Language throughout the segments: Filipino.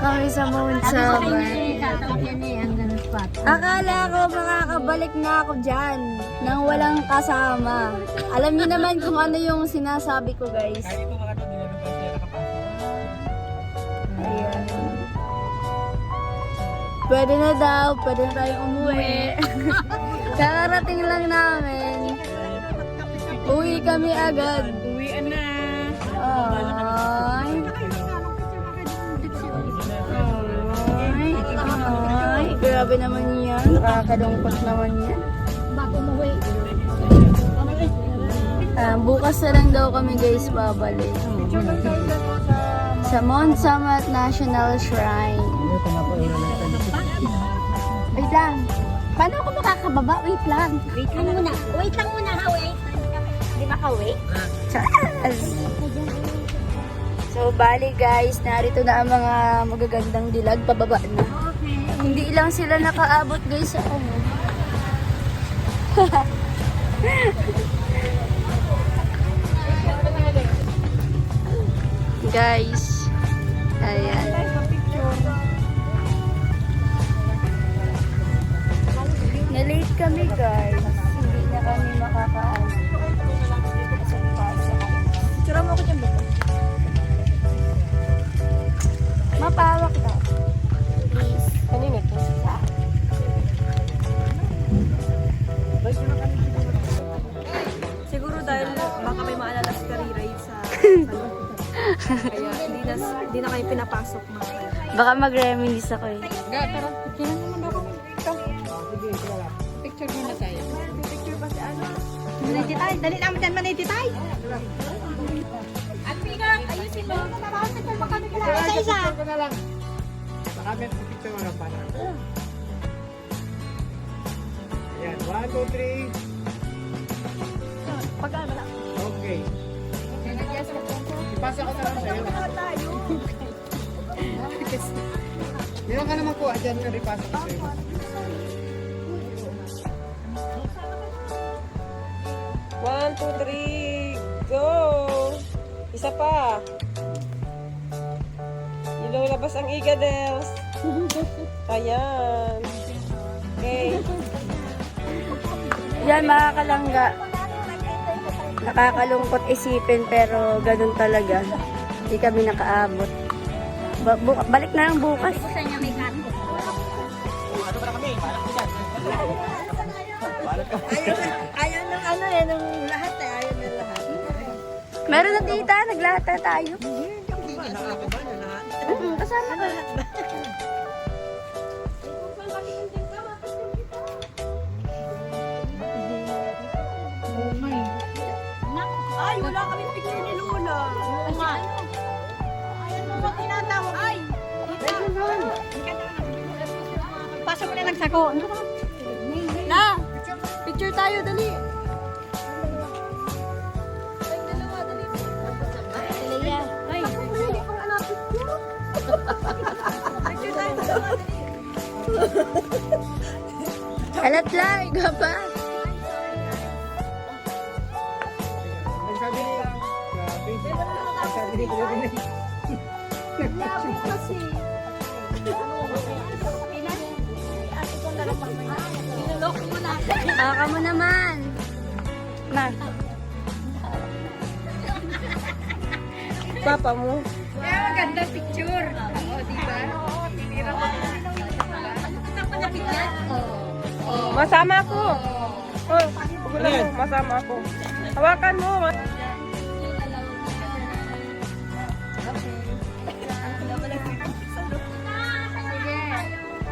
kami sa Mount Sabat. Akala ko makakabalik na ako dyan nang walang kasama. Alam niyo naman kung ano yung sinasabi ko, guys. Kahit ito mga ito, hindi na naman sila nakapasok. Ayan. Pwede na daw, pwede na tayong umuwi. Kakarating lang namin. Uwi kami agad. Uwian na. Ay. Ay. Grabe naman yan. Nakakalungkot naman yan. Bago umuwi. Bukas na lang daw kami, guys, babalik. Sa Mount Sabat National Shrine. Wait lang. Paano ako makakababa? Wait lang. Wait lang muna. Wait lang muna ha, wait. Hindi maka-wait? Chas! So, bali guys, narito na ang mga magagandang dilag. Pababa na. Hindi lang sila nakaabot guys sa ano. Guys. Ayan. Na-late kami guys. Hindi na kami makakaano. Tsura mo ako dyan ba? Mapawak daw. Please. Kanina ito? Siguro dahil baka may maalala si Kariray sa kaya hindi na kayo pinapasok mga. Baka mag-reminisce ako eh. Tara, picture naman ako. Picture muna tayo. Picture pa si ano? Manititay, dali naman dyan manititay. At Pika, ayusin mo. Picture pa kami kailangan. Isa-isa. Picture ko na lang. Baka may picture mo lang pa na. Ayan, 1, 2, 3. Pagkaan mo lang. Okay. Ipasa ko na lang sa'yo. Meron ka naman po, dyan ka ipasa ko sa'yo. One, two, three, go! Isa pa. Ilulabas ang igadels. Ayan. Okay. Yan mga kalangga. Nakakalungkot isipin pero ganun talaga. Hindi kami nakaabot. Balik na lang bukas. Ayaw ng ano eh, ng lahat eh. Ayaw ng lahat. Meron na tita, naglahat na tayo. Kasama ka. Ay, wala kami picture ni Lola. Oo nga. Ano tinatawag? Ay! Pasok mo na lang sako. Na! Picture tayo, dali. Ay, hindi ko nga picture. Picture tayo, dalawa, dali. Alat lang, ikaw pa. Ang sabi niya, grabe. Ang sabi niya, grabe. Kasi, nilolok mo na. Baka mo naman. Ma. Papa mo. Kaya maganda picture. Oo, di ba? Tinira ko. Masama ako. Oh, gulo mo, masama ako. Hawakan mo.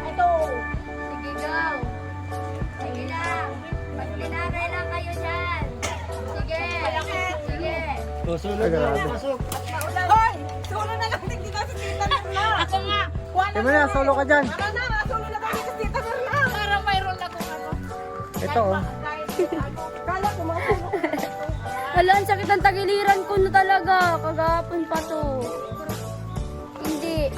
Ito. Sige, go. Sige lang. Mas pinagay lang kayo dyan. Sige. Sige. Susunod na. Pasok. Hoy! Solo na lang din dito sa tita Norla. Ako nga. Tingnan mo na, solo ka dyan. Tara na, solo na kami sa tita Norla. Para mayroon na kung ano. Ito oh. Kala ko mga solo. Hala, ang sakit ng tagiliran ko na talaga. Kagahapon pa to. Hindi.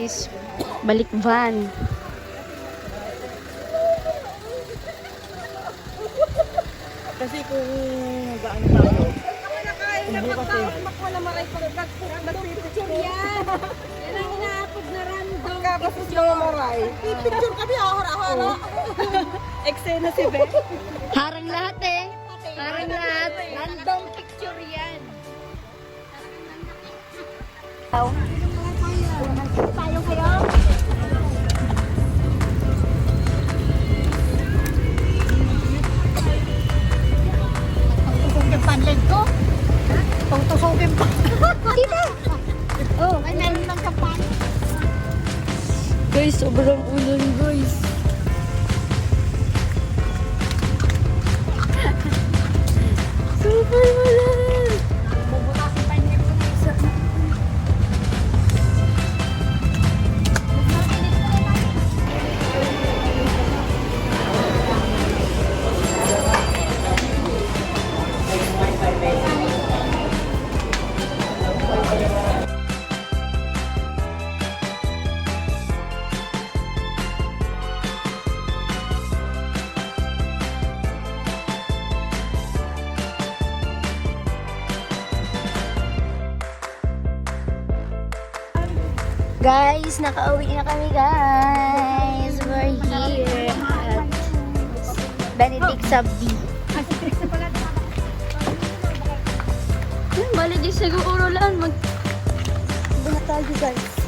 guys. Balik van. Kasi kung gaano tayo, Kung bukas eh. Wala maray pang magpipicture yan. Yan ang inaapod na random. Pagkabastos mga maray. Pipicture kami ahara-ahara. Eksena si Beth. Harang lahat eh. Harang lahat. Random picture yan. Tayo kayo. Pagtusukin panled ko. Pagtusukin pa. Dito. Oh, may meron ng kapan. Guys, sobrang ulan guys. Super ulan. Bubutasin pa niya ko na isa. Guys, nakauwi na kami guys. We're here at Benedict Sabdi. Balik din siguro lang. Mag... Doon na tayo guys.